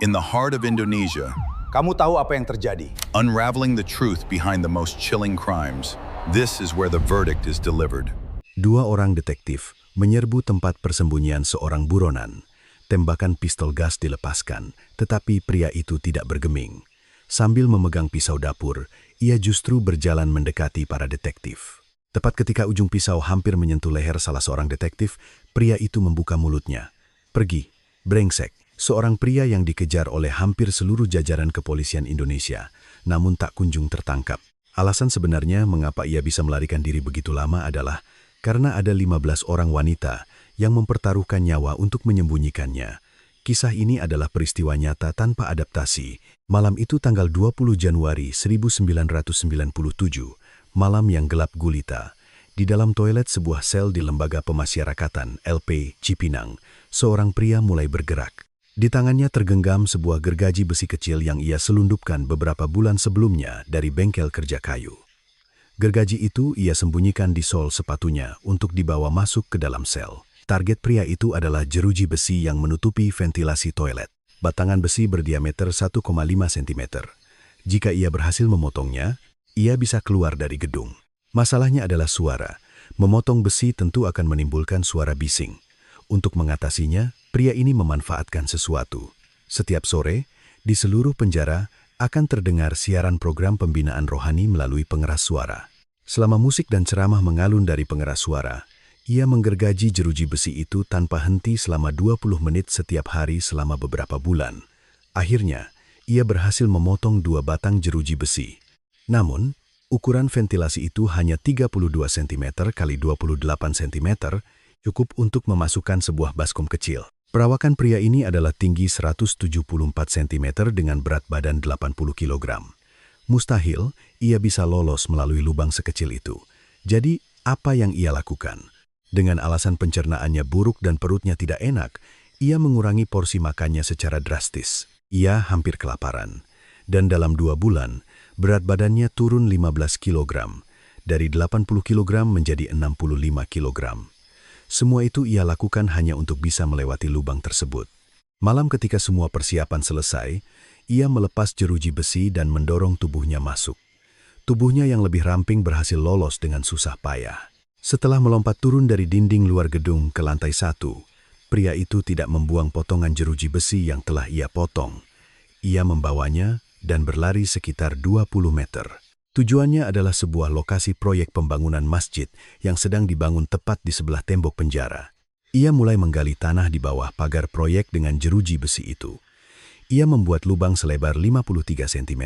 In the heart of Indonesia, Kamu tahu apa yang terjadi? unraveling the truth behind the most chilling crimes, this is where the verdict is delivered. Dua orang detektif menyerbu tempat persembunyian seorang buronan. Tembakan pistol gas dilepaskan, tetapi pria itu tidak bergeming. Sambil memegang pisau dapur, ia justru berjalan mendekati para detektif. Tepat ketika ujung pisau hampir menyentuh leher salah seorang detektif, pria itu membuka mulutnya. "Pergi, brengsek." Seorang pria yang dikejar oleh hampir seluruh jajaran kepolisian Indonesia, namun tak kunjung tertangkap. Alasan sebenarnya mengapa ia bisa melarikan diri begitu lama adalah karena ada 15 orang wanita yang mempertaruhkan nyawa untuk menyembunyikannya. Kisah ini adalah peristiwa nyata tanpa adaptasi. Malam itu tanggal 20 Januari 1997, malam yang gelap gulita. Di dalam toilet sebuah sel di Lembaga Pemasyarakatan LP Cipinang, seorang pria mulai bergerak. Di tangannya tergenggam sebuah gergaji besi kecil yang ia selundupkan beberapa bulan sebelumnya dari bengkel kerja kayu. Gergaji itu ia sembunyikan di sol sepatunya untuk dibawa masuk ke dalam sel. Target pria itu adalah jeruji besi yang menutupi ventilasi toilet. Batangan besi berdiameter 1,5 cm. Jika ia berhasil memotongnya, ia bisa keluar dari gedung. Masalahnya adalah suara. Memotong besi tentu akan menimbulkan suara bising. Untuk mengatasinya, pria ini memanfaatkan sesuatu. Setiap sore, di seluruh penjara akan terdengar siaran program pembinaan rohani melalui pengeras suara. Selama musik dan ceramah mengalun dari pengeras suara, ia menggergaji jeruji besi itu tanpa henti selama 20 menit setiap hari selama beberapa bulan. Akhirnya, ia berhasil memotong 2 batang jeruji besi. Namun, ukuran ventilasi itu hanya 32 cm x 28 cm, cukup untuk memasukkan sebuah baskom kecil. Perawakan pria ini adalah tinggi 174 cm dengan berat badan 80 kg. Mustahil ia bisa lolos melalui lubang sekecil itu. Jadi, apa yang ia lakukan? Dengan alasan pencernaannya buruk dan perutnya tidak enak, ia mengurangi porsi makannya secara drastis. Ia hampir kelaparan. Dan dalam 2 bulan, berat badannya turun 15 kg. Dari 80 kg menjadi 65 kg. Semua itu ia lakukan hanya untuk bisa melewati lubang tersebut. Malam ketika semua persiapan selesai, ia melepas jeruji besi dan mendorong tubuhnya masuk. Tubuhnya yang lebih ramping berhasil lolos dengan susah payah. Setelah melompat turun dari dinding luar gedung ke lantai 1, pria itu tidak membuang potongan jeruji besi yang telah ia potong. Ia membawanya dan berlari sekitar 20 meter. Tujuannya adalah sebuah lokasi proyek pembangunan masjid yang sedang dibangun tepat di sebelah tembok penjara. Ia mulai menggali tanah di bawah pagar proyek dengan jeruji besi itu. Ia membuat lubang selebar 53 cm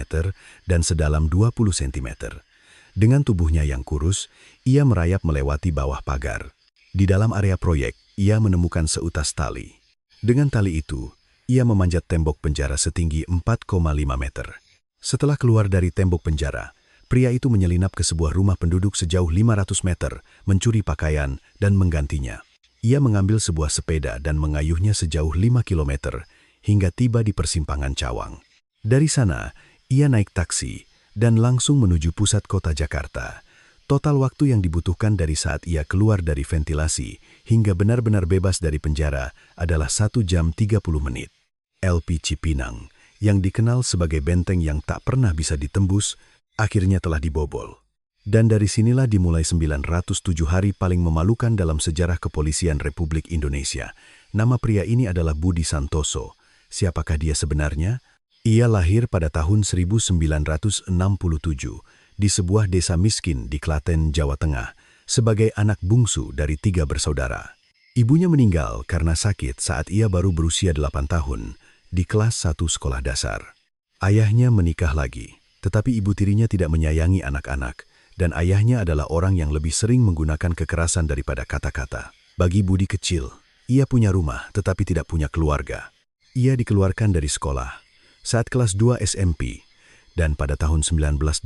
dan sedalam 20 cm. Dengan tubuhnya yang kurus, ia merayap melewati bawah pagar. Di dalam area proyek, ia menemukan seutas tali. Dengan tali itu, ia memanjat tembok penjara setinggi 4,5 meter. Setelah keluar dari tembok penjara, pria itu menyelinap ke sebuah rumah penduduk sejauh 500 meter, mencuri pakaian, dan menggantinya. Ia mengambil sebuah sepeda dan mengayuhnya sejauh 5 km, hingga tiba di persimpangan Cawang. Dari sana, ia naik taksi, dan langsung menuju pusat kota Jakarta. Total waktu yang dibutuhkan dari saat ia keluar dari ventilasi, hingga benar-benar bebas dari penjara, adalah 1 jam 30 menit. LP Cipinang, yang dikenal sebagai benteng yang tak pernah bisa ditembus, akhirnya telah dibobol. Dan dari sinilah dimulai 907 hari paling memalukan dalam sejarah kepolisian Republik Indonesia. Nama pria ini adalah Budi Santoso. Siapakah dia sebenarnya? Ia lahir pada tahun 1967 di sebuah desa miskin di Klaten, Jawa Tengah, sebagai anak bungsu dari 3 bersaudara. Ibunya meninggal karena sakit saat ia baru berusia 8 tahun di kelas 1 sekolah dasar. Ayahnya menikah lagi. Tetapi ibu tirinya tidak menyayangi anak-anak, dan ayahnya adalah orang yang lebih sering menggunakan kekerasan daripada kata-kata. Bagi Budi kecil, ia punya rumah tetapi tidak punya keluarga. Ia dikeluarkan dari sekolah saat kelas 2 SMP, dan pada tahun 1982,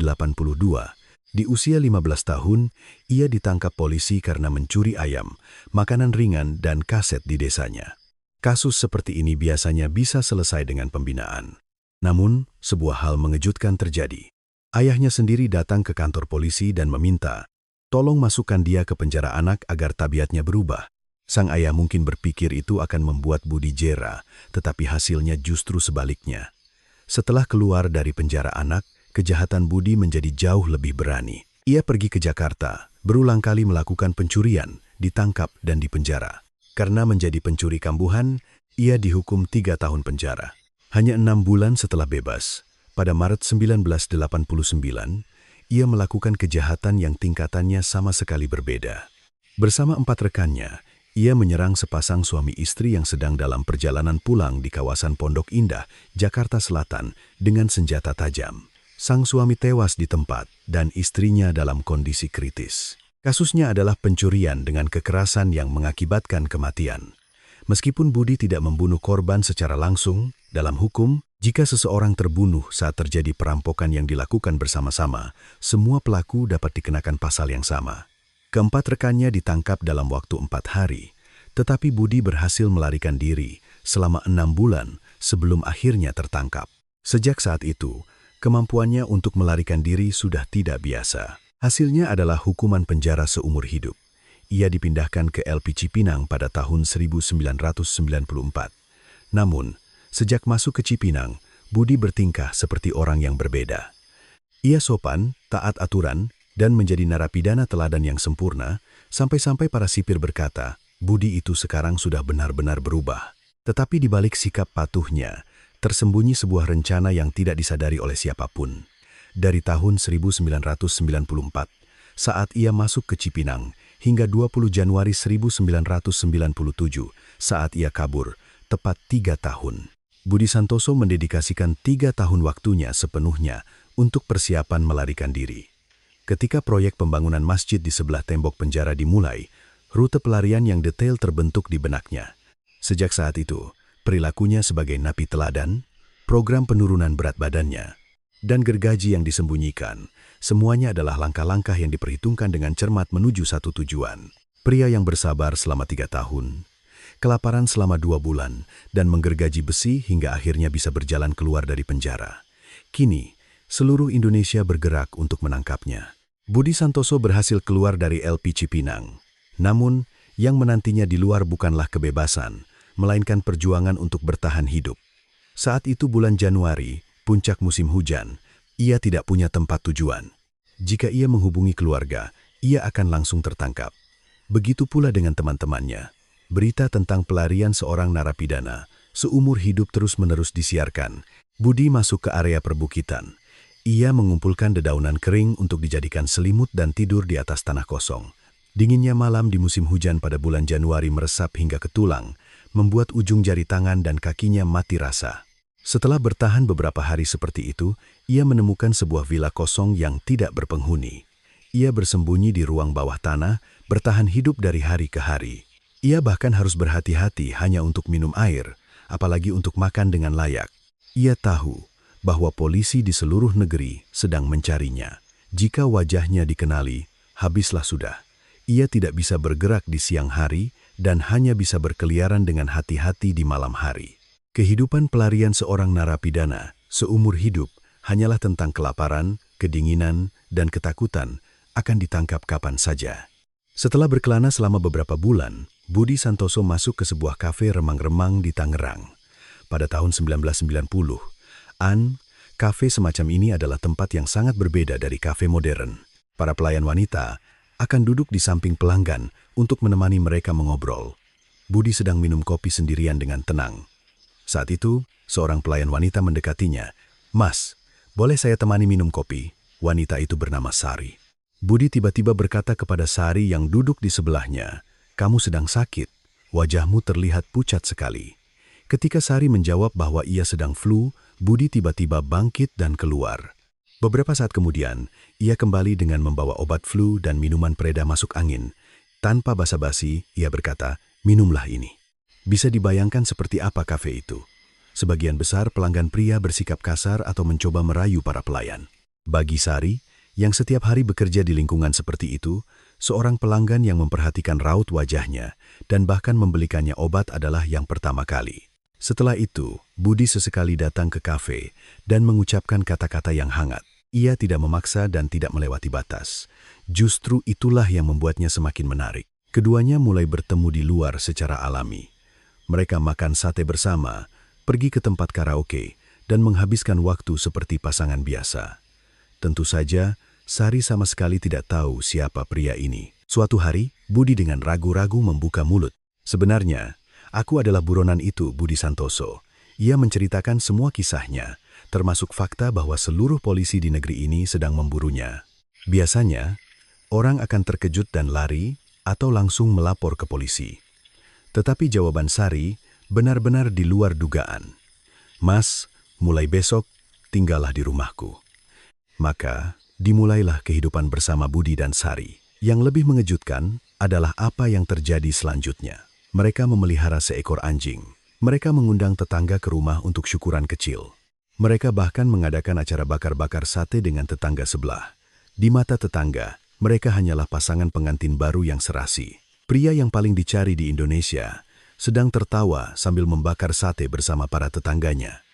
di usia 15 tahun, ia ditangkap polisi karena mencuri ayam, makanan ringan, dan kaset di desanya. Kasus seperti ini biasanya bisa selesai dengan pembinaan. Namun, sebuah hal mengejutkan terjadi. Ayahnya sendiri datang ke kantor polisi dan meminta, tolong masukkan dia ke penjara anak agar tabiatnya berubah. Sang ayah mungkin berpikir itu akan membuat Budi jera, tetapi hasilnya justru sebaliknya. Setelah keluar dari penjara anak, kejahatan Budi menjadi jauh lebih berani. Ia pergi ke Jakarta, berulang kali melakukan pencurian, ditangkap dan dipenjara. Karena menjadi pencuri kambuhan, ia dihukum 3 tahun penjara. Hanya 6 bulan setelah bebas, pada Maret 1989, ia melakukan kejahatan yang tingkatannya sama sekali berbeda. Bersama 4 rekannya, ia menyerang sepasang suami istri yang sedang dalam perjalanan pulang di kawasan Pondok Indah, Jakarta Selatan, dengan senjata tajam. Sang suami tewas di tempat dan istrinya dalam kondisi kritis. Kasusnya adalah pencurian dengan kekerasan yang mengakibatkan kematian. Meskipun Budi tidak membunuh korban secara langsung, dalam hukum, jika seseorang terbunuh saat terjadi perampokan yang dilakukan bersama-sama, semua pelaku dapat dikenakan pasal yang sama. Keempat rekannya ditangkap dalam waktu 4 hari, tetapi Budi berhasil melarikan diri selama 6 bulan sebelum akhirnya tertangkap. Sejak saat itu, kemampuannya untuk melarikan diri sudah tidak biasa. Hasilnya adalah hukuman penjara seumur hidup. Ia dipindahkan ke LP Cipinang pada tahun 1994. Namun, sejak masuk ke Cipinang, Budi bertingkah seperti orang yang berbeda. Ia sopan, taat aturan, dan menjadi narapidana teladan yang sempurna, sampai-sampai para sipir berkata, Budi itu sekarang sudah benar-benar berubah. Tetapi di balik sikap patuhnya, tersembunyi sebuah rencana yang tidak disadari oleh siapapun. Dari tahun 1994, saat ia masuk ke Cipinang, hingga 20 Januari 1997, saat ia kabur, tepat 3 tahun. Budi Santoso mendedikasikan 3 tahun waktunya sepenuhnya untuk persiapan melarikan diri. Ketika proyek pembangunan masjid di sebelah tembok penjara dimulai, rute pelarian yang detail terbentuk di benaknya. Sejak saat itu, perilakunya sebagai napi teladan, program penurunan berat badannya, dan gergaji yang disembunyikan, semuanya adalah langkah-langkah yang diperhitungkan dengan cermat menuju satu tujuan. Pria yang bersabar selama 3 tahun, kelaparan selama 2 bulan, dan menggergaji besi hingga akhirnya bisa berjalan keluar dari penjara. Kini, seluruh Indonesia bergerak untuk menangkapnya. Budi Santoso berhasil keluar dari LP Cipinang. Namun, yang menantinya di luar bukanlah kebebasan, melainkan perjuangan untuk bertahan hidup. Saat itu bulan Januari, puncak musim hujan, ia tidak punya tempat tujuan. Jika ia menghubungi keluarga, ia akan langsung tertangkap. Begitu pula dengan teman-temannya. Berita tentang pelarian seorang narapidana seumur hidup terus-menerus disiarkan. Budi masuk ke area perbukitan. Ia mengumpulkan dedaunan kering untuk dijadikan selimut dan tidur di atas tanah kosong. Dinginnya malam di musim hujan pada bulan Januari meresap hingga ke tulang, membuat ujung jari tangan dan kakinya mati rasa. Setelah bertahan beberapa hari seperti itu, ia menemukan sebuah vila kosong yang tidak berpenghuni. Ia bersembunyi di ruang bawah tanah, bertahan hidup dari hari ke hari. Ia bahkan harus berhati-hati hanya untuk minum air, apalagi untuk makan dengan layak. Ia tahu bahwa polisi di seluruh negeri sedang mencarinya. Jika wajahnya dikenali, habislah sudah. Ia tidak bisa bergerak di siang hari dan hanya bisa berkeliaran dengan hati-hati di malam hari. Kehidupan pelarian seorang narapidana seumur hidup hanyalah tentang kelaparan, kedinginan, dan ketakutan akan ditangkap kapan saja. Setelah berkelana selama beberapa bulan, Budi Santoso masuk ke sebuah kafe remang-remang di Tangerang. Pada tahun 1990, kafe semacam ini adalah tempat yang sangat berbeda dari kafe modern. Para pelayan wanita akan duduk di samping pelanggan untuk menemani mereka mengobrol. Budi sedang minum kopi sendirian dengan tenang. Saat itu, seorang pelayan wanita mendekatinya. "Mas, boleh saya temani minum kopi?" Wanita itu bernama Sari. Budi tiba-tiba berkata kepada Sari yang duduk di sebelahnya, "Kamu sedang sakit, wajahmu terlihat pucat sekali." Ketika Sari menjawab bahwa ia sedang flu, Budi tiba-tiba bangkit dan keluar. Beberapa saat kemudian, ia kembali dengan membawa obat flu dan minuman pereda masuk angin. Tanpa basa-basi, ia berkata, "Minumlah ini." Bisa dibayangkan seperti apa kafe itu. Sebagian besar pelanggan pria bersikap kasar atau mencoba merayu para pelayan. Bagi Sari, yang setiap hari bekerja di lingkungan seperti itu, seorang pelanggan yang memperhatikan raut wajahnya dan bahkan membelikannya obat adalah yang pertama kali. Setelah itu, Budi sesekali datang ke kafe dan mengucapkan kata-kata yang hangat. Ia tidak memaksa dan tidak melewati batas. Justru itulah yang membuatnya semakin menarik. Keduanya mulai bertemu di luar secara alami. Mereka makan sate bersama, pergi ke tempat karaoke, dan menghabiskan waktu seperti pasangan biasa. Tentu saja, Sari sama sekali tidak tahu siapa pria ini. Suatu hari, Budi dengan ragu-ragu membuka mulut. Sebenarnya, aku adalah buronan itu, Budi Santoso. Ia menceritakan semua kisahnya, termasuk fakta bahwa seluruh polisi di negeri ini sedang memburunya. Biasanya, orang akan terkejut dan lari atau langsung melapor ke polisi. Tetapi jawaban Sari benar-benar di luar dugaan. Mas, mulai besok tinggallah di rumahku. Maka, dimulailah kehidupan bersama Budi dan Sari. Yang lebih mengejutkan adalah apa yang terjadi selanjutnya. Mereka memelihara seekor anjing. Mereka mengundang tetangga ke rumah untuk syukuran kecil. Mereka bahkan mengadakan acara bakar-bakar sate dengan tetangga sebelah. Di mata tetangga, mereka hanyalah pasangan pengantin baru yang serasi. Pria yang paling dicari di Indonesia sedang tertawa sambil membakar sate bersama para tetangganya.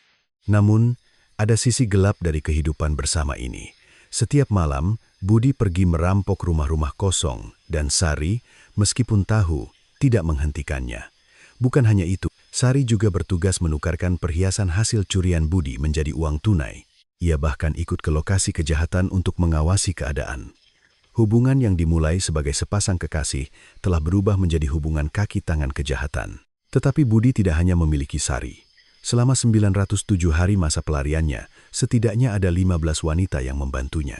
Namun, ada sisi gelap dari kehidupan bersama ini. Setiap malam, Budi pergi merampok rumah-rumah kosong dan Sari, meskipun tahu, tidak menghentikannya. Bukan hanya itu, Sari juga bertugas menukarkan perhiasan hasil curian Budi menjadi uang tunai. Ia bahkan ikut ke lokasi kejahatan untuk mengawasi keadaan. Hubungan yang dimulai sebagai sepasang kekasih telah berubah menjadi hubungan kaki tangan kejahatan. Tetapi Budi tidak hanya memiliki Sari. Selama 907 hari masa pelariannya, setidaknya ada 15 wanita yang membantunya.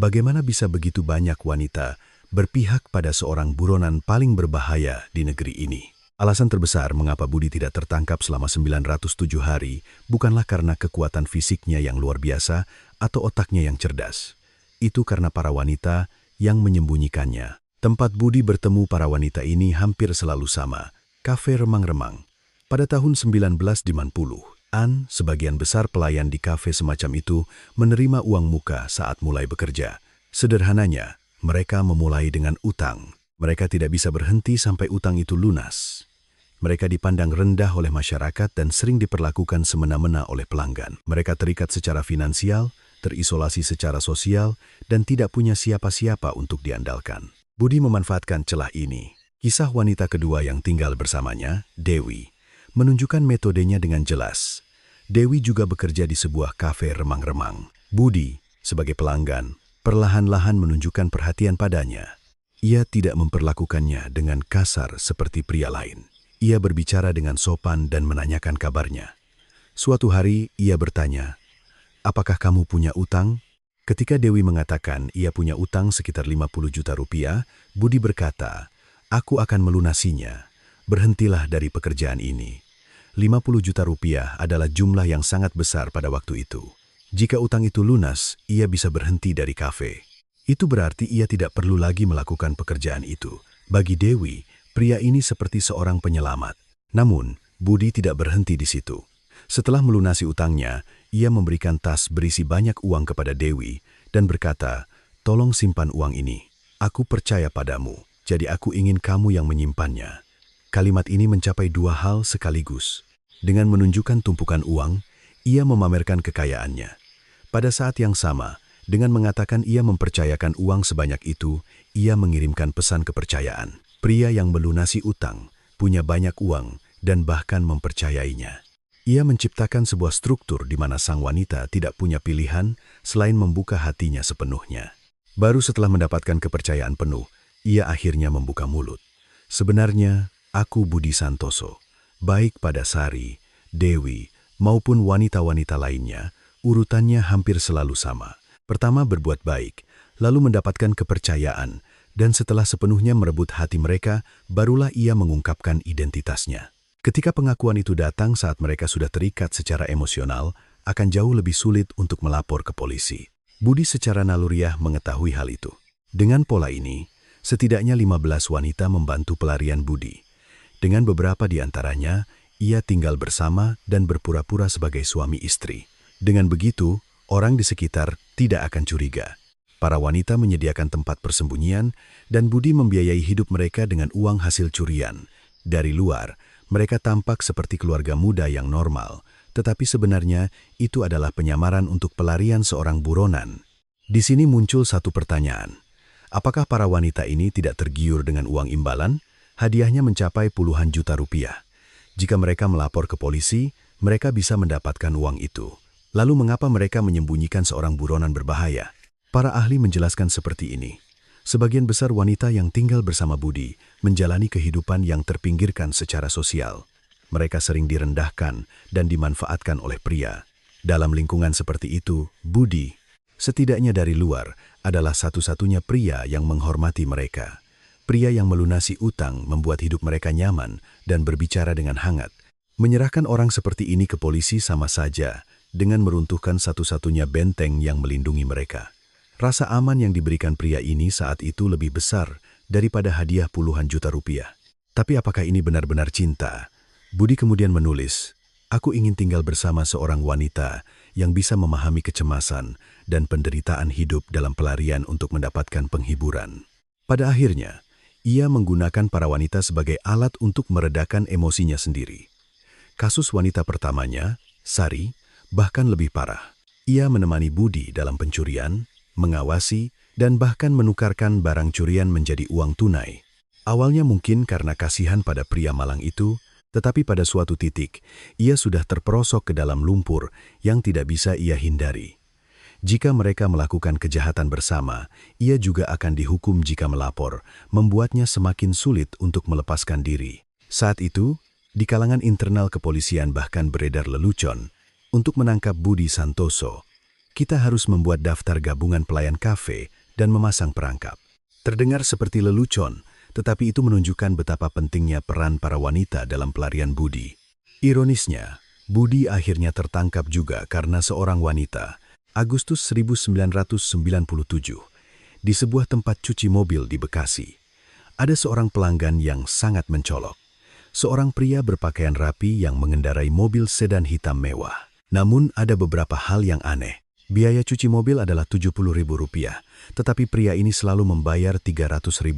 Bagaimana bisa begitu banyak wanita berpihak pada seorang buronan paling berbahaya di negeri ini? Alasan terbesar mengapa Budi tidak tertangkap selama 907 hari bukanlah karena kekuatan fisiknya yang luar biasa atau otaknya yang cerdas. Itu karena para wanita yang menyembunyikannya. Tempat Budi bertemu para wanita ini hampir selalu sama, kafe remang-remang. Pada tahun 1950-an, sebagian besar pelayan di kafe semacam itu menerima uang muka saat mulai bekerja. Sederhananya, mereka memulai dengan utang. Mereka tidak bisa berhenti sampai utang itu lunas. Mereka dipandang rendah oleh masyarakat dan sering diperlakukan semena-mena oleh pelanggan. Mereka terikat secara finansial, terisolasi secara sosial, dan tidak punya siapa-siapa untuk diandalkan. Budi memanfaatkan celah ini. Kisah wanita kedua yang tinggal bersamanya, Dewi, menunjukkan metodenya dengan jelas. Dewi juga bekerja di sebuah kafe remang-remang. Budi, sebagai pelanggan, perlahan-lahan menunjukkan perhatian padanya. Ia tidak memperlakukannya dengan kasar seperti pria lain. Ia berbicara dengan sopan dan menanyakan kabarnya. Suatu hari, ia bertanya, "Apakah kamu punya utang?" Ketika Dewi mengatakan ia punya utang sekitar 50 juta rupiah, Budi berkata, "Aku akan melunasinya. Berhentilah dari pekerjaan ini." 50 juta rupiah adalah jumlah yang sangat besar pada waktu itu. Jika utang itu lunas, ia bisa berhenti dari kafe. Itu berarti ia tidak perlu lagi melakukan pekerjaan itu. Bagi Dewi, pria ini seperti seorang penyelamat. Namun, Budi tidak berhenti di situ. Setelah melunasi utangnya, ia memberikan tas berisi banyak uang kepada Dewi dan berkata, "Tolong simpan uang ini. Aku percaya padamu, jadi aku ingin kamu yang menyimpannya." Kalimat ini mencapai dua hal sekaligus. Dengan menunjukkan tumpukan uang, ia memamerkan kekayaannya. Pada saat yang sama, dengan mengatakan ia mempercayakan uang sebanyak itu, ia mengirimkan pesan kepercayaan. Pria yang melunasi utang, punya banyak uang, dan bahkan mempercayainya. Ia menciptakan sebuah struktur di mana sang wanita tidak punya pilihan selain membuka hatinya sepenuhnya. Baru setelah mendapatkan kepercayaan penuh, ia akhirnya membuka mulut. "Sebenarnya, aku Budi Santoso, baik pada Sari, Dewi, maupun wanita-wanita lainnya, urutannya hampir selalu sama. Pertama berbuat baik, lalu mendapatkan kepercayaan, dan setelah sepenuhnya merebut hati mereka, barulah ia mengungkapkan identitasnya." Ketika pengakuan itu datang saat mereka sudah terikat secara emosional, akan jauh lebih sulit untuk melapor ke polisi. Budi secara naluriah mengetahui hal itu. Dengan pola ini, setidaknya 15 wanita membantu pelarian Budi. Dengan beberapa di antaranya, ia tinggal bersama dan berpura-pura sebagai suami istri. Dengan begitu, orang di sekitar tidak akan curiga. Para wanita menyediakan tempat persembunyian dan Budi membiayai hidup mereka dengan uang hasil curian. Dari luar, mereka tampak seperti keluarga muda yang normal, tetapi sebenarnya itu adalah penyamaran untuk pelarian seorang buronan. Di sini muncul satu pertanyaan. Apakah para wanita ini tidak tergiur dengan uang imbalan? Hadiahnya mencapai puluhan juta rupiah. Jika mereka melapor ke polisi, mereka bisa mendapatkan uang itu. Lalu mengapa mereka menyembunyikan seorang buronan berbahaya? Para ahli menjelaskan seperti ini. Sebagian besar wanita yang tinggal bersama Budi menjalani kehidupan yang terpinggirkan secara sosial. Mereka sering direndahkan dan dimanfaatkan oleh pria. Dalam lingkungan seperti itu, Budi, setidaknya dari luar, adalah satu-satunya pria yang menghormati mereka. Pria yang melunasi utang membuat hidup mereka nyaman dan berbicara dengan hangat. Menyerahkan orang seperti ini ke polisi sama saja dengan meruntuhkan satu-satunya benteng yang melindungi mereka. Rasa aman yang diberikan pria ini saat itu lebih besar daripada hadiah puluhan juta rupiah. Tapi apakah ini benar-benar cinta? Budi kemudian menulis, "Aku ingin tinggal bersama seorang wanita yang bisa memahami kecemasan dan penderitaan hidup dalam pelarian untuk mendapatkan penghiburan." Pada akhirnya, ia menggunakan para wanita sebagai alat untuk meredakan emosinya sendiri. Kasus wanita pertamanya, Sari, bahkan lebih parah. Ia menemani Budi dalam pencurian, mengawasi, dan bahkan menukarkan barang curian menjadi uang tunai. Awalnya mungkin karena kasihan pada pria malang itu, tetapi pada suatu titik, ia sudah terperosok ke dalam lumpur yang tidak bisa ia hindari. Jika mereka melakukan kejahatan bersama, ia juga akan dihukum jika melapor, membuatnya semakin sulit untuk melepaskan diri. Saat itu, di kalangan internal kepolisian bahkan beredar lelucon, untuk menangkap Budi Santoso, kita harus membuat daftar gabungan pelayan kafe dan memasang perangkap. Terdengar seperti lelucon, tetapi itu menunjukkan betapa pentingnya peran para wanita dalam pelarian Budi. Ironisnya, Budi akhirnya tertangkap juga karena seorang wanita, Agustus 1997, di sebuah tempat cuci mobil di Bekasi. Ada seorang pelanggan yang sangat mencolok. Seorang pria berpakaian rapi yang mengendarai mobil sedan hitam mewah. Namun ada beberapa hal yang aneh. Biaya cuci mobil adalah Rp70.000, tetapi pria ini selalu membayar Rp300.000.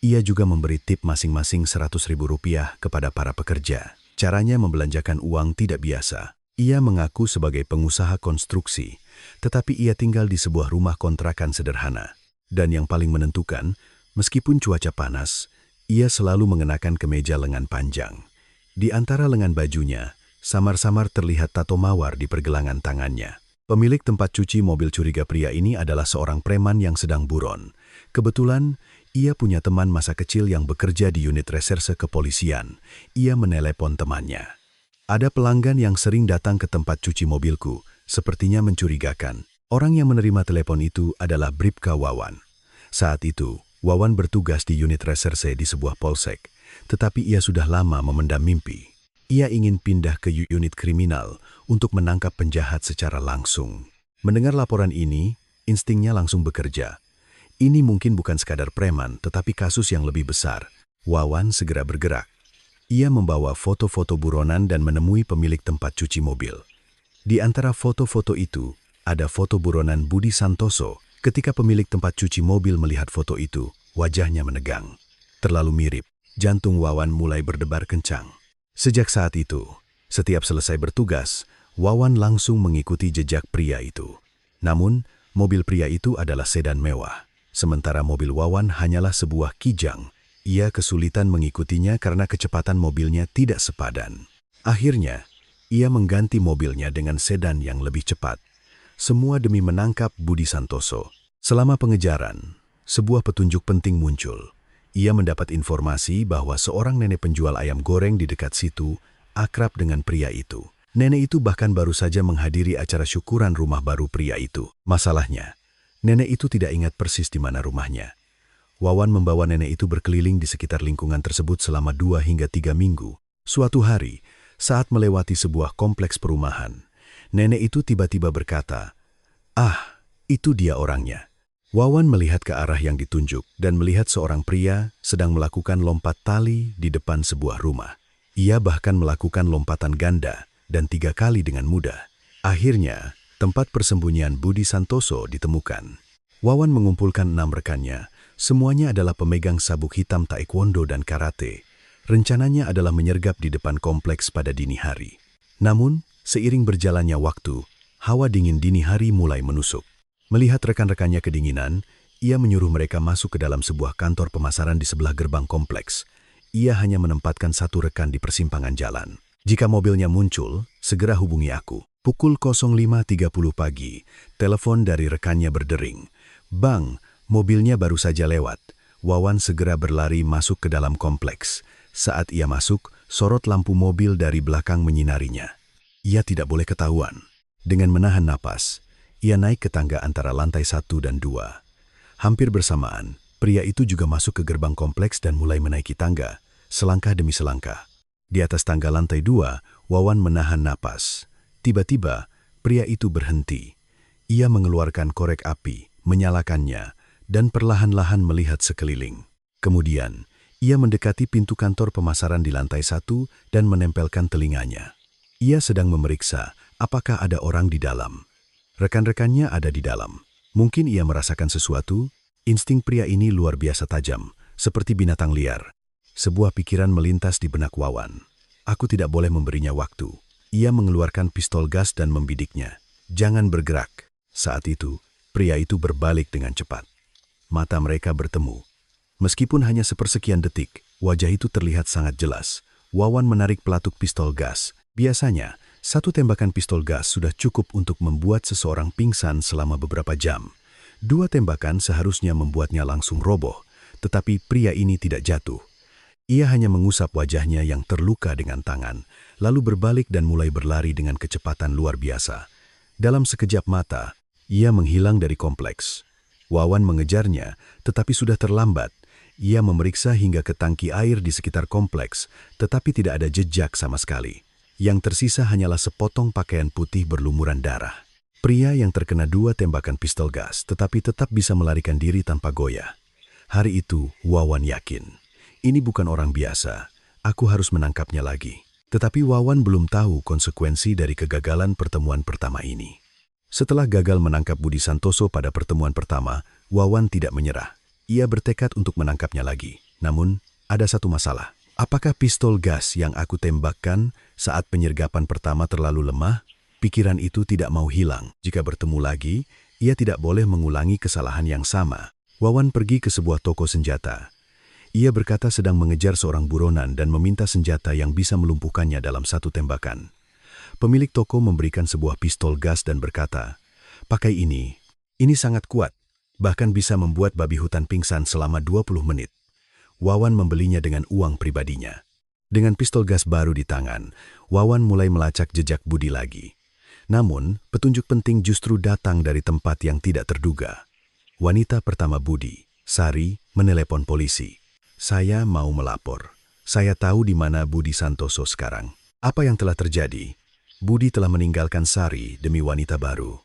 Ia juga memberi tip masing-masing Rp100.000 kepada para pekerja. Caranya membelanjakan uang tidak biasa. Ia mengaku sebagai pengusaha konstruksi, tetapi ia tinggal di sebuah rumah kontrakan sederhana. Dan yang paling menentukan, meskipun cuaca panas, ia selalu mengenakan kemeja lengan panjang. Di antara lengan bajunya, samar-samar terlihat tato mawar di pergelangan tangannya. Pemilik tempat cuci mobil curiga pria ini adalah seorang preman yang sedang buron. Kebetulan, ia punya teman masa kecil yang bekerja di unit reserse kepolisian. Ia menelepon temannya. "Ada pelanggan yang sering datang ke tempat cuci mobilku, sepertinya mencurigakan." Orang yang menerima telepon itu adalah Bribka Wawan. Saat itu, Wawan bertugas di unit reserse di sebuah polsek, tetapi ia sudah lama memendam mimpi. Ia ingin pindah ke unit kriminal untuk menangkap penjahat secara langsung. Mendengar laporan ini, instingnya langsung bekerja. Ini mungkin bukan sekadar preman, tetapi kasus yang lebih besar. Wawan segera bergerak. Ia membawa foto-foto buronan dan menemui pemilik tempat cuci mobil. Di antara foto-foto itu, ada foto buronan Budi Santoso. Ketika pemilik tempat cuci mobil melihat foto itu, wajahnya menegang. Terlalu mirip, jantung Wawan mulai berdebar kencang. Sejak saat itu, setiap selesai bertugas, Wawan langsung mengikuti jejak pria itu. Namun, mobil pria itu adalah sedan mewah. Sementara mobil Wawan hanyalah sebuah kijang. Ia kesulitan mengikutinya karena kecepatan mobilnya tidak sepadan. Akhirnya, ia mengganti mobilnya dengan sedan yang lebih cepat. Semua demi menangkap Budi Santoso. Selama pengejaran, sebuah petunjuk penting muncul. Ia mendapat informasi bahwa seorang nenek penjual ayam goreng di dekat situ akrab dengan pria itu. Nenek itu bahkan baru saja menghadiri acara syukuran rumah baru pria itu. Masalahnya, nenek itu tidak ingat persis di mana rumahnya. Wawan membawa nenek itu berkeliling di sekitar lingkungan tersebut selama 2 hingga 3 minggu. Suatu hari, saat melewati sebuah kompleks perumahan, nenek itu tiba-tiba berkata, "Ah, itu dia orangnya." Wawan melihat ke arah yang ditunjuk dan melihat seorang pria sedang melakukan lompat tali di depan sebuah rumah. Ia bahkan melakukan lompatan ganda dan 3 kali dengan mudah. Akhirnya, tempat persembunyian Budi Santoso ditemukan. Wawan mengumpulkan 6 rekannya. Semuanya adalah pemegang sabuk hitam taekwondo dan karate. Rencananya adalah menyergap di depan kompleks pada dini hari. Namun, seiring berjalannya waktu, hawa dingin dini hari mulai menusuk. Melihat rekan-rekannya kedinginan, Ia menyuruh mereka masuk ke dalam sebuah kantor pemasaran di sebelah gerbang kompleks. Ia hanya menempatkan satu rekan di persimpangan jalan. Jika mobilnya muncul, segera hubungi aku. Pukul 05.30 pagi, telepon dari rekannya berdering. Bang, mobilnya baru saja lewat. Wawan segera berlari masuk ke dalam kompleks. Saat ia masuk, sorot lampu mobil dari belakang menyinarinya. Ia tidak boleh ketahuan. Dengan menahan napas, ia naik ke tangga antara lantai 1 dan 2. Hampir bersamaan, pria itu juga masuk ke gerbang kompleks dan mulai menaiki tangga, selangkah demi selangkah. Di atas tangga lantai 2, Wawan menahan napas. Tiba-tiba, pria itu berhenti. Ia mengeluarkan korek api, menyalakannya, dan perlahan-lahan melihat sekeliling. Kemudian, ia mendekati pintu kantor pemasaran di lantai 1 dan menempelkan telinganya. Ia sedang memeriksa apakah ada orang di dalam. Rekan-rekannya ada di dalam. Mungkin ia merasakan sesuatu. Insting pria ini luar biasa tajam, seperti binatang liar. Sebuah pikiran melintas di benak Wawan. Aku tidak boleh memberinya waktu. Ia mengeluarkan pistol gas dan membidiknya. Jangan bergerak. Saat itu, pria itu berbalik dengan cepat. Mata mereka bertemu. Meskipun hanya sepersekian detik, wajah itu terlihat sangat jelas. Wawan menarik pelatuk pistol gas. Biasanya, satu tembakan pistol gas sudah cukup untuk membuat seseorang pingsan selama beberapa jam. 2 tembakan seharusnya membuatnya langsung roboh, tetapi pria ini tidak jatuh. Ia hanya mengusap wajahnya yang terluka dengan tangan, lalu berbalik dan mulai berlari dengan kecepatan luar biasa. Dalam sekejap mata, ia menghilang dari kompleks. Wawan mengejarnya, tetapi sudah terlambat. Ia memeriksa hingga ke tangki air di sekitar kompleks, tetapi tidak ada jejak sama sekali. Yang tersisa hanyalah sepotong pakaian putih berlumuran darah. Pria yang terkena 2 tembakan pistol gas tetapi tetap bisa melarikan diri tanpa goyah. Hari itu, Wawan yakin. Ini bukan orang biasa. Aku harus menangkapnya lagi. Tetapi Wawan belum tahu konsekuensi dari kegagalan pertemuan pertama ini. Setelah gagal menangkap Budi Santoso pada pertemuan pertama, Wawan tidak menyerah. Ia bertekad untuk menangkapnya lagi. Namun, ada satu masalah. Apakah pistol gas yang aku tembakkan saat penyergapan pertama terlalu lemah? Pikiran itu tidak mau hilang. Jika bertemu lagi, ia tidak boleh mengulangi kesalahan yang sama. Wawan pergi ke sebuah toko senjata. Ia berkata sedang mengejar seorang buronan dan meminta senjata yang bisa melumpuhkannya dalam 1 tembakan. Pemilik toko memberikan sebuah pistol gas dan berkata, "Pakai ini. Ini sangat kuat, bahkan bisa membuat babi hutan pingsan selama 20 menit. Wawan membelinya dengan uang pribadinya. Dengan pistol gas baru di tangan, Wawan mulai melacak jejak Budi lagi. Namun, petunjuk penting justru datang dari tempat yang tidak terduga. Wanita pertama Budi, Sari, menelepon polisi. "Saya mau melapor. Saya tahu di mana Budi Santoso sekarang." Apa yang telah terjadi? Budi telah meninggalkan Sari demi wanita baru.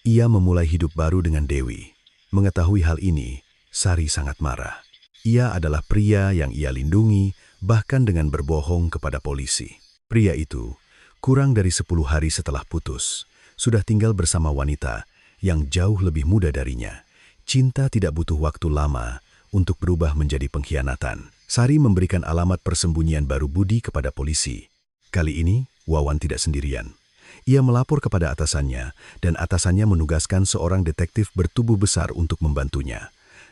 Ia memulai hidup baru dengan Dewi. Mengetahui hal ini, Sari sangat marah. Ia adalah pria yang ia lindungi, bahkan dengan berbohong kepada polisi. Pria itu, kurang dari 10 hari setelah putus, sudah tinggal bersama wanita yang jauh lebih muda darinya. Cinta tidak butuh waktu lama untuk berubah menjadi pengkhianatan. Sari memberikan alamat persembunyian baru Budi kepada polisi. Kali ini, Wawan tidak sendirian. Ia melapor kepada atasannya, dan atasannya menugaskan seorang detektif bertubuh besar untuk membantunya.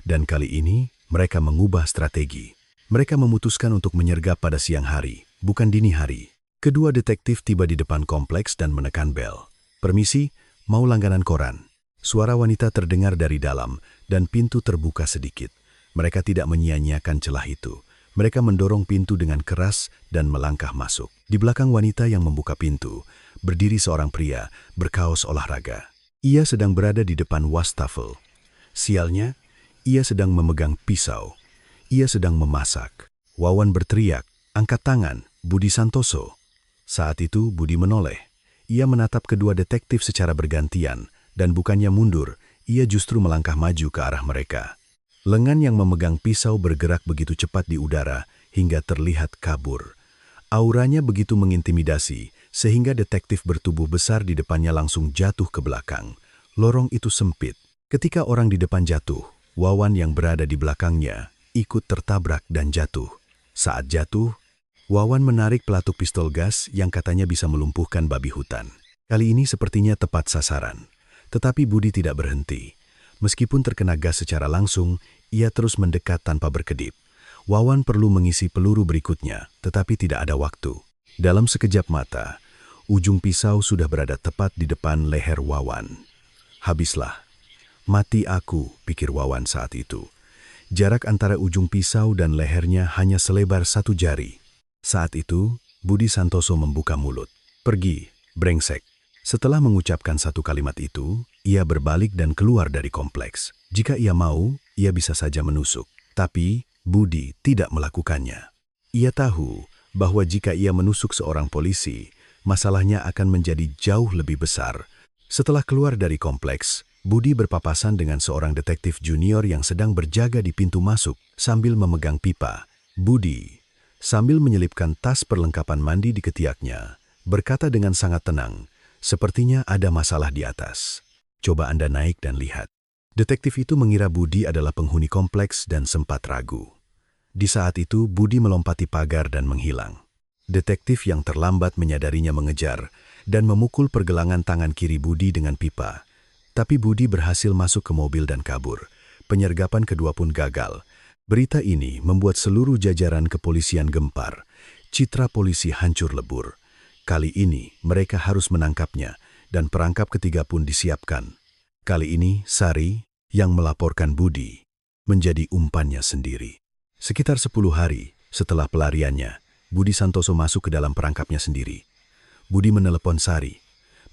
Dan kali ini, mereka mengubah strategi. Mereka memutuskan untuk menyergap pada siang hari, bukan dini hari. Kedua detektif tiba di depan kompleks dan menekan bel. "Permisi, mau langganan koran." Suara wanita terdengar dari dalam, dan pintu terbuka sedikit. Mereka tidak menyia-nyiakan celah itu. Mereka mendorong pintu dengan keras dan melangkah masuk. Di belakang wanita yang membuka pintu, berdiri seorang pria berkaos olahraga. Ia sedang berada di depan wastafel. Sialnya, ia sedang memegang pisau. Ia sedang memasak. Wawan berteriak, "Angkat tangan, Budi Santoso." Saat itu Budi menoleh. Ia menatap kedua detektif secara bergantian, dan bukannya mundur, ia justru melangkah maju ke arah mereka. Lengan yang memegang pisau bergerak begitu cepat di udara hingga terlihat kabur. Auranya begitu mengintimidasi, sehingga detektif bertubuh besar di depannya langsung jatuh ke belakang. Lorong itu sempit. Ketika orang di depan jatuh, Wawan yang berada di belakangnya ikut tertabrak dan jatuh. Saat jatuh, Wawan menarik pelatuk pistol gas yang katanya bisa melumpuhkan babi hutan. Kali ini sepertinya tepat sasaran. Tetapi Budi tidak berhenti. Meskipun terkena gas secara langsung, ia terus mendekat tanpa berkedip. Wawan perlu mengisi peluru berikutnya, tetapi tidak ada waktu. Dalam sekejap mata, ujung pisau sudah berada tepat di depan leher Wawan. Habislah. Mati aku, pikir Wawan saat itu. Jarak antara ujung pisau dan lehernya hanya selebar 1 jari. Saat itu, Budi Santoso membuka mulut. Pergi, brengsek. Setelah mengucapkan 1 kalimat itu, ia berbalik dan keluar dari kompleks. Jika ia mau, ia bisa saja menusuk. Tapi, Budi tidak melakukannya. Ia tahu bahwa jika ia menusuk seorang polisi, masalahnya akan menjadi jauh lebih besar. Setelah keluar dari kompleks, Budi berpapasan dengan seorang detektif junior yang sedang berjaga di pintu masuk sambil memegang pipa. Budi, sambil menyelipkan tas perlengkapan mandi di ketiaknya, berkata dengan sangat tenang, "Sepertinya ada masalah di atas. Coba Anda naik dan lihat." Detektif itu mengira Budi adalah penghuni kompleks dan sempat ragu. Di saat itu, Budi melompati pagar dan menghilang. Detektif yang terlambat menyadarinya mengejar dan memukul pergelangan tangan kiri Budi dengan pipa. Tapi Budi berhasil masuk ke mobil dan kabur. Penyergapan kedua pun gagal. Berita ini membuat seluruh jajaran kepolisian gempar. Citra polisi hancur lebur. Kali ini mereka harus menangkapnya dan perangkap ketiga pun disiapkan. Kali ini Sari yang melaporkan Budi menjadi umpannya sendiri. Sekitar 10 hari setelah pelariannya, Budi Santoso masuk ke dalam perangkapnya sendiri. Budi menelepon Sari,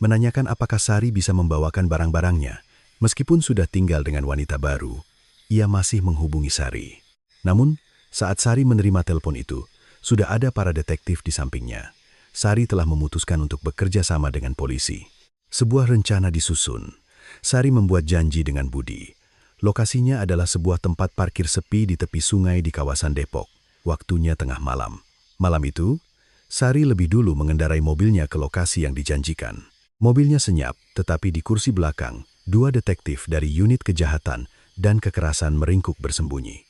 menanyakan apakah Sari bisa membawakan barang-barangnya. Meskipun sudah tinggal dengan wanita baru, ia masih menghubungi Sari. Namun, saat Sari menerima telepon itu, sudah ada para detektif di sampingnya. Sari telah memutuskan untuk bekerja sama dengan polisi. Sebuah rencana disusun. Sari membuat janji dengan Budi. Lokasinya adalah sebuah tempat parkir sepi di tepi sungai di kawasan Depok. Waktunya tengah malam. Malam itu, Sari lebih dulu mengendarai mobilnya ke lokasi yang dijanjikan. Mobilnya senyap, tetapi di kursi belakang, 2 detektif dari unit kejahatan dan kekerasan meringkuk bersembunyi.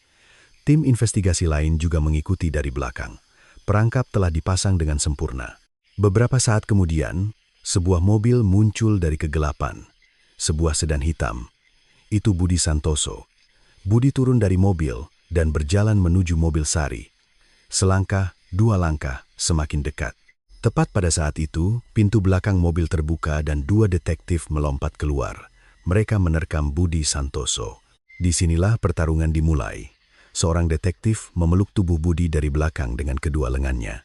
Tim investigasi lain juga mengikuti dari belakang. Perangkap telah dipasang dengan sempurna. Beberapa saat kemudian, sebuah mobil muncul dari kegelapan. Sebuah sedan hitam. Itu Budi Santoso. Budi turun dari mobil dan berjalan menuju mobil Sari. Selangkah, 2 langkah, semakin dekat. Tepat pada saat itu, pintu belakang mobil terbuka dan 2 detektif melompat keluar. Mereka menerkam Budi Santoso. Disinilah pertarungan dimulai. Seorang detektif memeluk tubuh Budi dari belakang dengan kedua lengannya.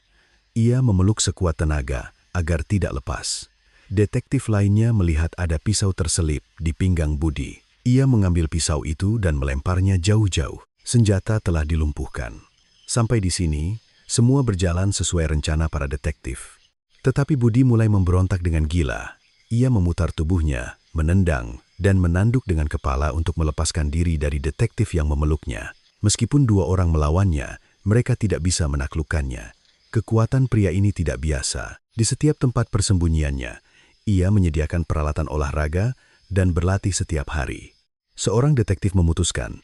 Ia memeluk sekuat tenaga agar tidak lepas. Detektif lainnya melihat ada pisau terselip di pinggang Budi. Ia mengambil pisau itu dan melemparnya jauh-jauh. Senjata telah dilumpuhkan. Sampai di sini, semua berjalan sesuai rencana para detektif. Tetapi Budi mulai memberontak dengan gila. Ia memutar tubuhnya, menendang, dan menanduk dengan kepala untuk melepaskan diri dari detektif yang memeluknya. Meskipun 2 orang melawannya, mereka tidak bisa menaklukkannya. Kekuatan pria ini tidak biasa. Di setiap tempat persembunyiannya, ia menyediakan peralatan olahraga dan berlatih setiap hari. Seorang detektif memutuskan,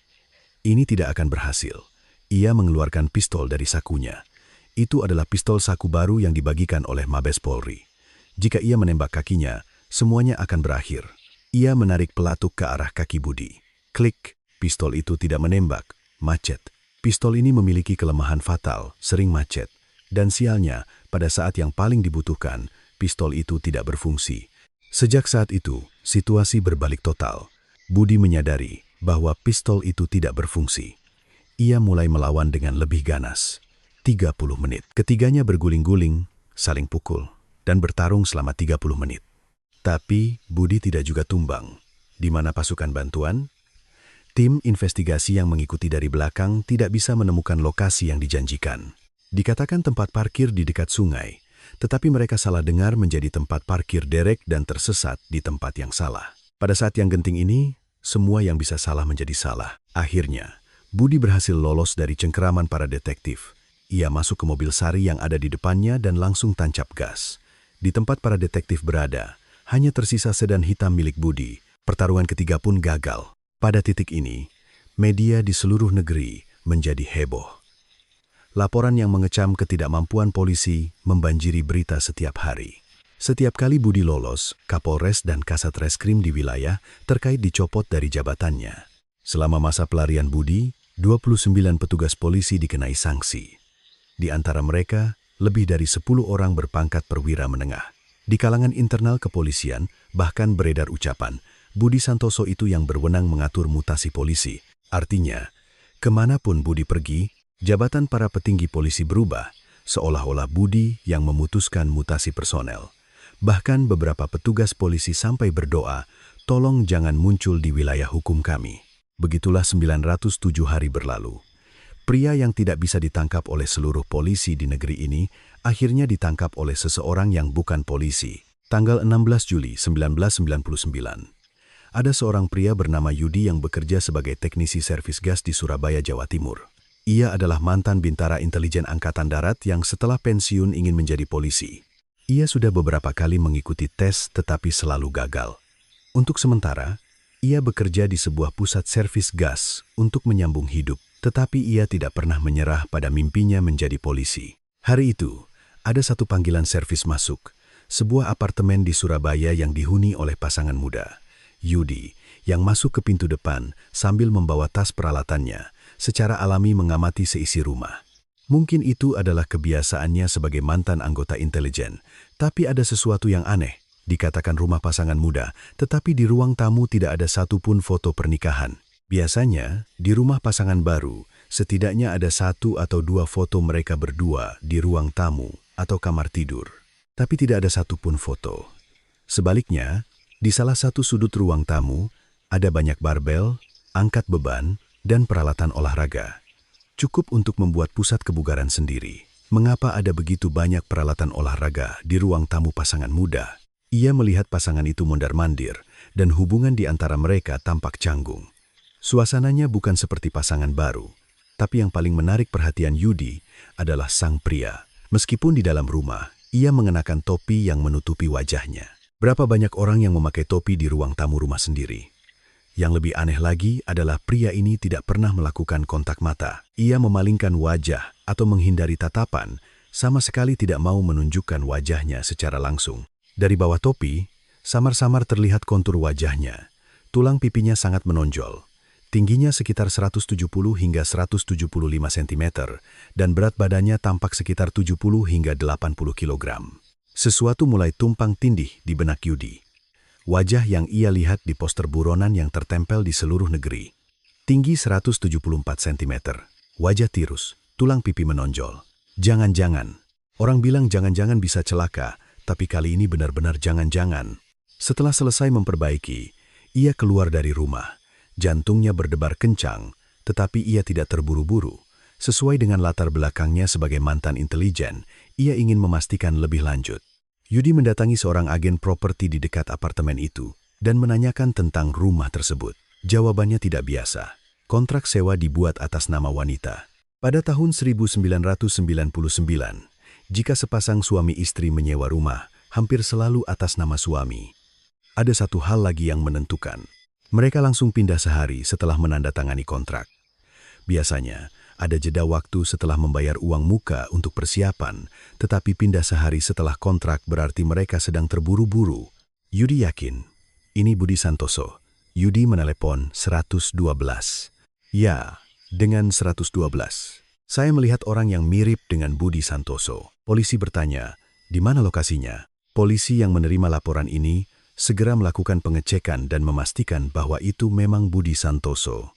ini tidak akan berhasil. Ia mengeluarkan pistol dari sakunya. Itu adalah pistol saku baru yang dibagikan oleh Mabes Polri. Jika ia menembak kakinya, semuanya akan berakhir. Ia menarik pelatuk ke arah kaki Budi. Klik, pistol itu tidak menembak, macet. Pistol ini memiliki kelemahan fatal, sering macet. Dan sialnya, pada saat yang paling dibutuhkan, pistol itu tidak berfungsi. Sejak saat itu, situasi berbalik total. Budi menyadari bahwa pistol itu tidak berfungsi. Ia mulai melawan dengan lebih ganas. 30 menit. Ketiganya berguling-guling, saling pukul, dan bertarung selama 30 menit. Tapi Budi tidak juga tumbang. Di mana pasukan bantuan? Tim investigasi yang mengikuti dari belakang tidak bisa menemukan lokasi yang dijanjikan. Dikatakan tempat parkir di dekat sungai, tetapi mereka salah dengar menjadi tempat parkir derek dan tersesat di tempat yang salah. Pada saat yang genting ini, semua yang bisa salah menjadi salah. Akhirnya, Budi berhasil lolos dari cengkeraman para detektif. Ia masuk ke mobil Sari yang ada di depannya dan langsung tancap gas. Di tempat para detektif berada, hanya tersisa sedan hitam milik Budi. Pertarungan ketiga pun gagal. Pada titik ini, media di seluruh negeri menjadi heboh. Laporan yang mengecam ketidakmampuan polisi membanjiri berita setiap hari. Setiap kali Budi lolos, Kapolres dan Kasat Reskrim di wilayah terkait dicopot dari jabatannya. Selama masa pelarian Budi, 29 petugas polisi dikenai sanksi. Di antara mereka, lebih dari 10 orang berpangkat perwira menengah. Di kalangan internal kepolisian, bahkan beredar ucapan, Budi Santoso itu yang berwenang mengatur mutasi polisi. Artinya, kemanapun Budi pergi, jabatan para petinggi polisi berubah, seolah-olah Budi yang memutuskan mutasi personel. Bahkan beberapa petugas polisi sampai berdoa, tolong jangan muncul di wilayah hukum kami. Begitulah 907 hari berlalu. Pria yang tidak bisa ditangkap oleh seluruh polisi di negeri ini, akhirnya ditangkap oleh seseorang yang bukan polisi. Tanggal 16 Juli 1999. Ada seorang pria bernama Yudi yang bekerja sebagai teknisi servis gas di Surabaya, Jawa Timur. Ia adalah mantan bintara intelijen Angkatan Darat yang setelah pensiun ingin menjadi polisi. Ia sudah beberapa kali mengikuti tes tetapi selalu gagal. Untuk sementara, ia bekerja di sebuah pusat servis gas untuk menyambung hidup, tetapi ia tidak pernah menyerah pada mimpinya menjadi polisi. Hari itu, ada satu panggilan servis masuk, sebuah apartemen di Surabaya yang dihuni oleh pasangan muda. Yudi, yang masuk ke pintu depan sambil membawa tas peralatannya, secara alami mengamati seisi rumah. Mungkin itu adalah kebiasaannya sebagai mantan anggota intelijen, tapi ada sesuatu yang aneh. Dikatakan rumah pasangan muda, tetapi di ruang tamu tidak ada satupun foto pernikahan. Biasanya, di rumah pasangan baru, setidaknya ada 1 atau 2 foto mereka berdua di ruang tamu atau kamar tidur. Tapi tidak ada satupun foto. Sebaliknya, di salah satu sudut ruang tamu, ada banyak barbel, angkat beban, dan peralatan olahraga. Cukup untuk membuat pusat kebugaran sendiri. Mengapa ada begitu banyak peralatan olahraga di ruang tamu pasangan muda? Ia melihat pasangan itu mondar-mandir, dan hubungan di antara mereka tampak canggung. Suasananya bukan seperti pasangan baru, tapi yang paling menarik perhatian Yudi adalah sang pria. Meskipun di dalam rumah, ia mengenakan topi yang menutupi wajahnya. Berapa banyak orang yang memakai topi di ruang tamu rumah sendiri? Yang lebih aneh lagi adalah pria ini tidak pernah melakukan kontak mata. Ia memalingkan wajah atau menghindari tatapan, sama sekali tidak mau menunjukkan wajahnya secara langsung. Dari bawah topi, samar-samar terlihat kontur wajahnya. Tulang pipinya sangat menonjol. Tingginya sekitar 170 hingga 175 cm, dan berat badannya tampak sekitar 70 hingga 80 kg. Sesuatu mulai tumpang tindih di benak Yudi. Wajah yang ia lihat di poster buronan yang tertempel di seluruh negeri. Tinggi 174 cm, wajah tirus, tulang pipi menonjol. Jangan-jangan, orang bilang jangan-jangan bisa celaka, tapi kali ini benar-benar jangan-jangan. Setelah selesai memperbaiki, ia keluar dari rumah. Jantungnya berdebar kencang, tetapi ia tidak terburu-buru. Sesuai dengan latar belakangnya sebagai mantan intelijen, ia ingin memastikan lebih lanjut. Yudi mendatangi seorang agen properti di dekat apartemen itu dan menanyakan tentang rumah tersebut. Jawabannya tidak biasa. Kontrak sewa dibuat atas nama wanita. Pada tahun 1999, jika sepasang suami istri menyewa rumah, hampir selalu atas nama suami. Ada satu hal lagi yang menentukan. Mereka langsung pindah sehari setelah menandatangani kontrak. Biasanya, ada jeda waktu setelah membayar uang muka untuk persiapan, tetapi pindah sehari setelah kontrak berarti mereka sedang terburu-buru. Yudi yakin, ini Budi Santoso. Yudi menelepon 112. Ya, dengan 112. Saya melihat orang yang mirip dengan Budi Santoso. Polisi bertanya, di mana lokasinya? Polisi yang menerima laporan ini segera melakukan pengecekan dan memastikan bahwa itu memang Budi Santoso.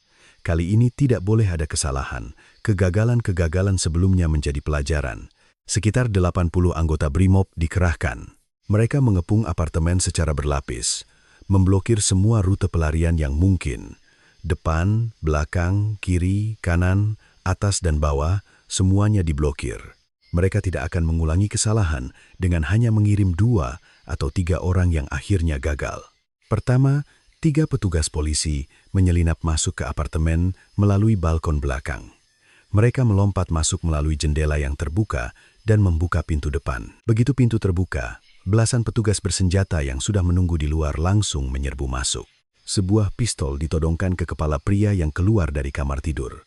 Kali ini tidak boleh ada kesalahan. Kegagalan-kegagalan sebelumnya menjadi pelajaran. Sekitar 80 anggota Brimob dikerahkan. Mereka mengepung apartemen secara berlapis, memblokir semua rute pelarian yang mungkin. Depan, belakang, kiri, kanan, atas dan bawah, semuanya diblokir. Mereka tidak akan mengulangi kesalahan dengan hanya mengirim 2 atau 3 orang yang akhirnya gagal. Pertama, 3 petugas polisi menyelinap masuk ke apartemen melalui balkon belakang. Mereka melompat masuk melalui jendela yang terbuka dan membuka pintu depan. Begitu pintu terbuka, belasan petugas bersenjata yang sudah menunggu di luar langsung menyerbu masuk. Sebuah pistol ditodongkan ke kepala pria yang keluar dari kamar tidur.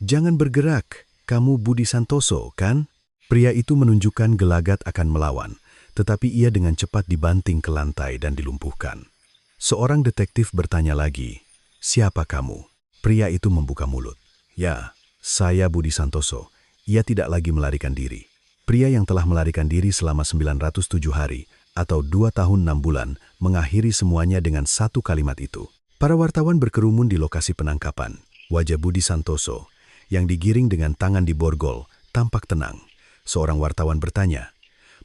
"Jangan bergerak, kamu Budi Santoso, kan?" Pria itu menunjukkan gelagat akan melawan, tetapi ia dengan cepat dibanting ke lantai dan dilumpuhkan. Seorang detektif bertanya lagi, "Siapa kamu?" Pria itu membuka mulut. "Ya, saya Budi Santoso." Ia tidak lagi melarikan diri. Pria yang telah melarikan diri selama 907 hari atau 2 tahun 6 bulan mengakhiri semuanya dengan satu kalimat itu. Para wartawan berkerumun di lokasi penangkapan. Wajah Budi Santoso yang digiring dengan tangan di borgol tampak tenang. Seorang wartawan bertanya,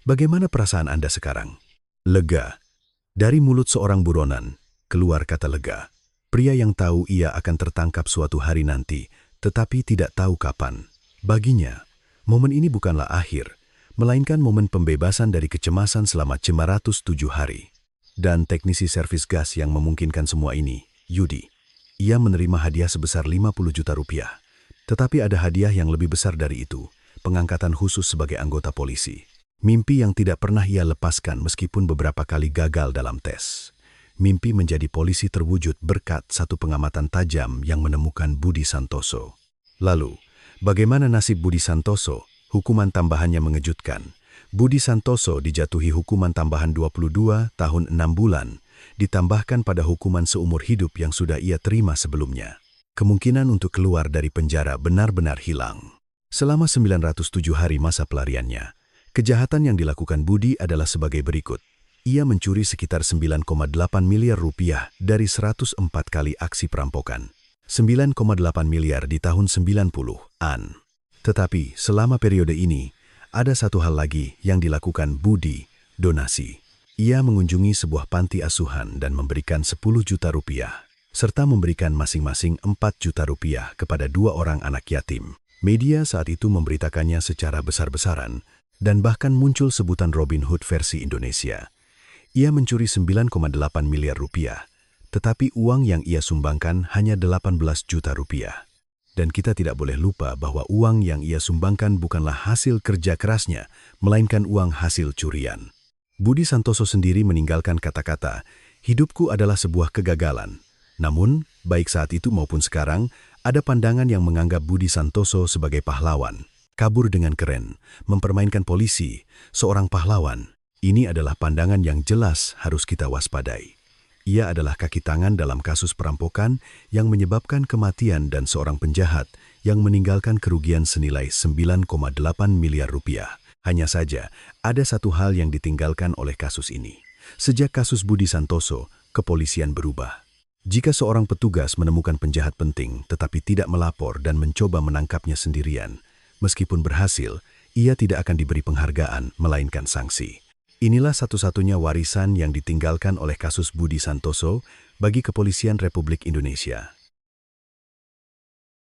"Bagaimana perasaan Anda sekarang?" "Lega." Dari mulut seorang buronan keluar kata lega. Pria yang tahu ia akan tertangkap suatu hari nanti, tetapi tidak tahu kapan. Baginya, momen ini bukanlah akhir, melainkan momen pembebasan dari kecemasan selama 907 hari. Dan teknisi servis gas yang memungkinkan semua ini, Yudi. Ia menerima hadiah sebesar 50 juta rupiah. Tetapi ada hadiah yang lebih besar dari itu, pengangkatan khusus sebagai anggota polisi. Mimpi yang tidak pernah ia lepaskan meskipun beberapa kali gagal dalam tes. Mimpi menjadi polisi terwujud berkat satu pengamatan tajam yang menemukan Budi Santoso. Lalu, bagaimana nasib Budi Santoso? Hukuman tambahannya mengejutkan. Budi Santoso dijatuhi hukuman tambahan 22 tahun 6 bulan, ditambahkan pada hukuman seumur hidup yang sudah ia terima sebelumnya. Kemungkinan untuk keluar dari penjara benar-benar hilang. Selama 907 hari masa pelariannya, kejahatan yang dilakukan Budi adalah sebagai berikut. Ia mencuri sekitar 9,8 miliar rupiah dari 104 kali aksi perampokan. 9,8 miliar di tahun 90-an. Tetapi selama periode ini, ada satu hal lagi yang dilakukan Budi, donasi. Ia mengunjungi sebuah panti asuhan dan memberikan 10 juta rupiah, serta memberikan masing-masing 4 juta rupiah kepada 2 orang anak yatim. Media saat itu memberitakannya secara besar-besaran, dan bahkan muncul sebutan Robin Hood versi Indonesia. Ia mencuri 9,8 miliar rupiah, tetapi uang yang ia sumbangkan hanya 18 juta rupiah. Dan kita tidak boleh lupa bahwa uang yang ia sumbangkan bukanlah hasil kerja kerasnya, melainkan uang hasil curian. Budi Santoso sendiri meninggalkan kata-kata, "Hidupku adalah sebuah kegagalan." Namun, baik saat itu maupun sekarang, ada pandangan yang menganggap Budi Santoso sebagai pahlawan. Kabur dengan keren, mempermainkan polisi, seorang pahlawan. Ini adalah pandangan yang jelas harus kita waspadai. Ia adalah kaki tangan dalam kasus perampokan yang menyebabkan kematian dan seorang penjahat yang meninggalkan kerugian senilai 9,8 miliar rupiah. Hanya saja, ada satu hal yang ditinggalkan oleh kasus ini. Sejak kasus Budi Santoso, kepolisian berubah. Jika seorang petugas menemukan penjahat penting tetapi tidak melapor dan mencoba menangkapnya sendirian, meskipun berhasil, ia tidak akan diberi penghargaan, melainkan sanksi. Inilah satu-satunya warisan yang ditinggalkan oleh kasus Budi Santoso bagi Kepolisian Republik Indonesia.